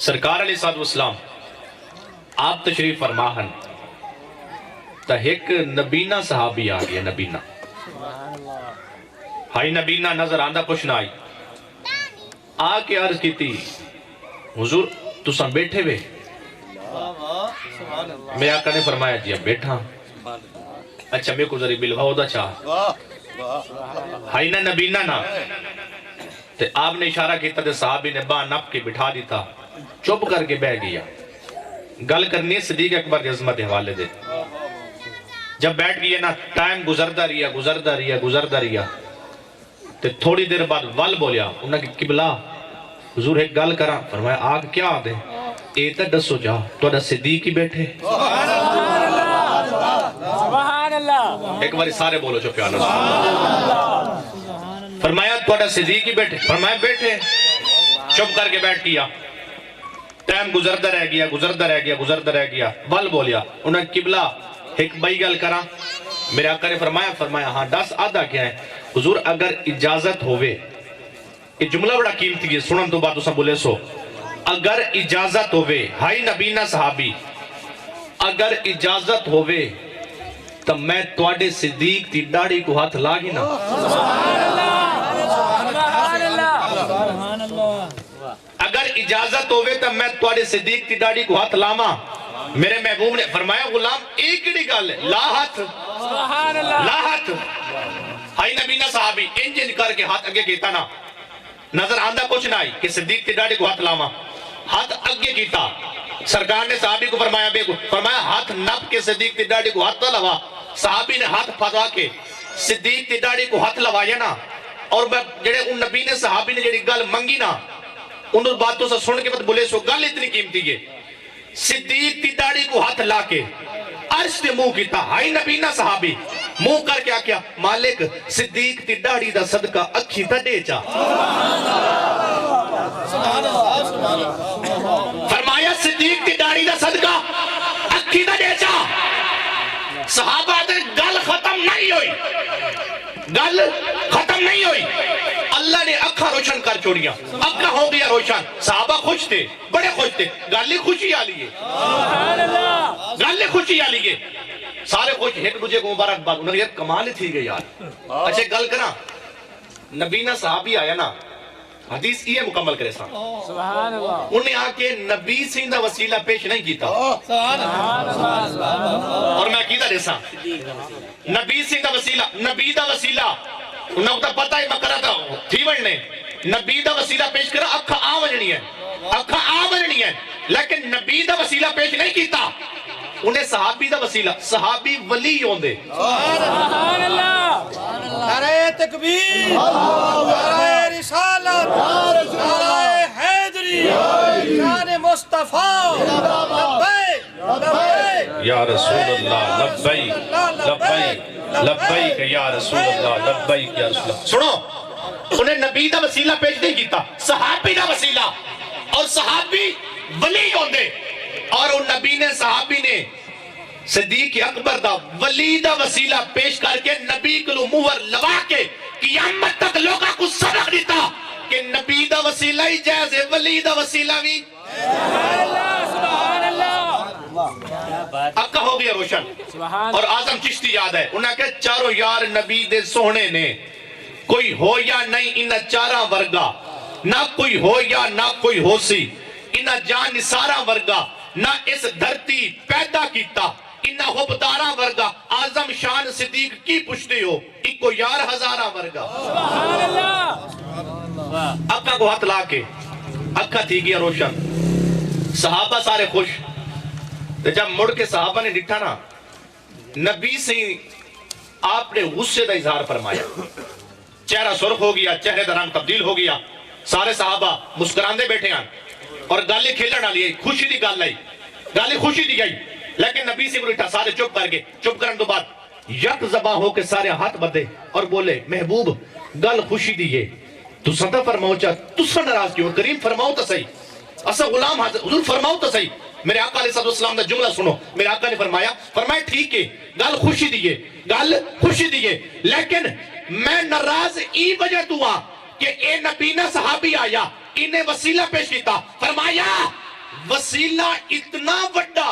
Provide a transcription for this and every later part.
سرکار علیہ الصلوۃ والسلام آپ تشریف فرماہن تا ایک نبینہ صحابی آ گیا. نبینہ ہائی نبینہ نظر آندہ کچھ نہ آئی. آ کے عرض کی تھی حضور تساں بیٹھے ہوئے؟ میرے آقا نے فرمایا جی اب بیٹھا. اچھا میں کو ذری بلواؤ دا چاہ ہائی نہ نبینہ نہ تے آپ نے اشارہ کیتا تے صحابی نے باں نپ کے بٹھا دیتا. چپ کر کے بیٹھ گیا. گل کرنی ہے صدیق اکبر کی عظمت حوالے دے. جب بیٹھ گیا نا ٹائم گزردہ رہیا تے تھوڑی دیر بعد ول بولیا. انہاں کہ قبلہ حضور ایک گل کرا. فرمایا آگ کیا آدھے؟ اے تا دسو جا تو دا صدیق ہی بیٹھے. ایک باری سارے بولو چو پیانا. فرمایا تو دا صدیق ہی بیٹھے. فرمایا بیٹھے. چپ کر کے بیٹھ گیا. ٹائم گزردہ رہ گیا ول بولیا. انہاں قبلہ ایک بھائی گل کرا. میرے آقا نے فرمایا ہاں دس آدھا کیا ہے؟ حضور اگر اجازت ہوئے. یہ جملہ بڑا قیمتی ہے سنن تو بات اسا بولے سو. اگر اجازت ہوئے ہائی نبینہ صحابی اگر اجازت ہوئے تو میں توڑے صدیق تی ڈاڑی کو ہاتھ لاغی نا. اگر اجازت ہوئے تو میں توڑے صدیق تی ڈاڑی کو ہاتھ لاما. میرے محبوب نے فرمایا غلام ایک ہی گل ہے لا ہاتھ. ہائی نبینہ صحابی انجن کر کے ہاتھ اگے کیتا نا. نظر آندہ کچھ نہ آئی کہ صدیق تی ڈاڑی کو ہاتھ لاما. ہاتھ اگے کیتا. سرکار نے صحابی کو فرمایا ہاتھ نپ کے صدیق تی ڈاڑی کو ہاتھ لوا. صحابی نے ہاتھ پھدوا کے صدیق تی ڈاڑی کو ہاتھ لوایا نا. اور جڑے ان نبی نے صحابی نے جڑی گل منگی نا ان باتوں سے سن کے مت بولے سو گل اتنی قیمتی ہے. صدیق تی ڈاڑی کو ہاتھ لا کے عرش نے منہ کیتا. ہائی نبینہ صحابی منہ کر کے آکیا مالک صدیق تی ڈاڑی دا صدقہ اکھی تا دے چا. فرمایا صدیق تی ڈاڑی دا صدقہ اکھی تا دے چا. صحابہ دے گل ختم نہیں ہوئی. اللہ نے اکھا روشن کر چھوڑیا. اکھا ہو گیا روشن. صحابہ خوش تھے بڑے خوش تھے. گالی خوشی آلیے سارے خوش. ایک دوجہ کو مبارکباد. انہوں نے یہ کمال تھی گئی یار. اچھے گل کرنا نبینہ صحابی آیا نا حدیث یہ مکمل کرے سا. انہیں آکے نبی سیندہ وسیلہ پیش نہیں کیتا. اور میں کیتا دیسا نبی سیندہ وسیلہ نبی دا وسیلہ انہوں نے پتہ ہے مکرہ تھا تھی وڑنے. نبی دا وسیلہ پیش کرا اکھا آ وجنی ہے لیکن نبی دا وسیلہ پیش نہیں کیتا. انہیں صحابی دا وسیلہ صحابی ولی ہوندے. نعرہ تکبیر نعرہ رسالت نعرہ حیدری شان مصطفیٰ لبیک یا رسول اللہ لبیک یا رسول اللہ لبیک یا رسول اللہ. سنو انہیں نبی دا وسیلہ پیش نہیں کیتا صحابی دا وسیلہ. اور صحابی ولی ہوندے. اور ان نبی نے صحابی نے صدیق اکبر دا ولی دا وسیلہ پیش کر کے نبی کلو مہر لوا کے قیامت تک لوگاں کو سبق دیتا کہ نبی دا وسیلہ ہی جائز ہے ولی دا وسیلہ بھی. اکا ہو گیا روشن. اور آزم چشتی یاد ہے انہاں کہ چاروں یار نبی دے سونے نے کوئی ہو یا نہیں انہاں چاراں ورگا. نہ کوئی ہو یا نہ کوئی ہو سی انہاں جان نثاراں ورگا. نہ اس دھرتی پیدا کیتا انہاں حبداراں ورگا. آزم شان صدیق کی پوچھتے ہو ایک کو یار ہزاراں ورگا. اکا کو ہاتھ لا کے اکا تھی گیا روشن. صحابہ سارے خوش. جب مڑ کے صحابہ نے ڈٹھا نا نبی سے آپ نے غصے دا اظہار فرمایا. چہرہ سرخ ہو گیا چہرے دا رنگ تبدیل ہو گیا. سارے صحابہ مسکراندے بیٹھے ہیں اور گالے کھیلنا ڈالی خوشی دی گال لائی گالی خوشی دی گئی. لیکن نبی سے بلٹھا سارے چپ کر گئے. چپ کرن تو بعد یک زباں ہو کے سارے ہاتھ بدے اور بولے محبوب گل خوشی دیئے تو صدا فرماؤ چاہ تو سا نراز کیوں کریم فرماؤ تا صحیح اسا غلام حضور فرماؤ تا صحیح. میرے آقا علیہ السلام دا جملہ سنو. میرے آقا نے فرمایا ٹھیک ہے گل خوشی دیئے لیکن میں ناراض ای وجہ تو کہ اے نبینہ صحابی آیا انہیں وسیلہ پیش کیتا. فرمایا وسیلہ اتنا بڑا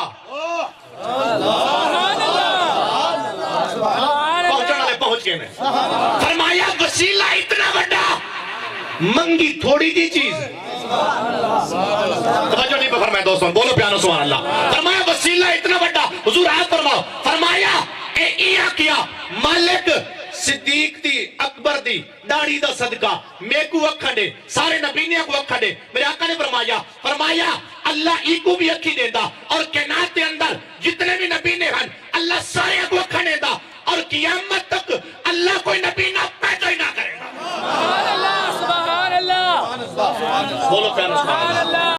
پہنچنے والے پہنچ گئے نے فرمایا وسیلہ اتنا بڑا منگی تھوڑی دی چیز توجہ نہیں پہ فرمایا دوستوں بولو پیانو سبحان اللہ فرمایا وسیلہ اتنا بڑا حضور آیت فرماؤ فرمایا اے ایہ کیا مالک صدیق دی اکبر دی داڑھی دا صدقہ میں کو اکھا دے سارے نبینے کو اکھا دے میرے آقا نے فرمایا اللہ ای کو بھی اکھی دیندہ اور کائنات کے اندر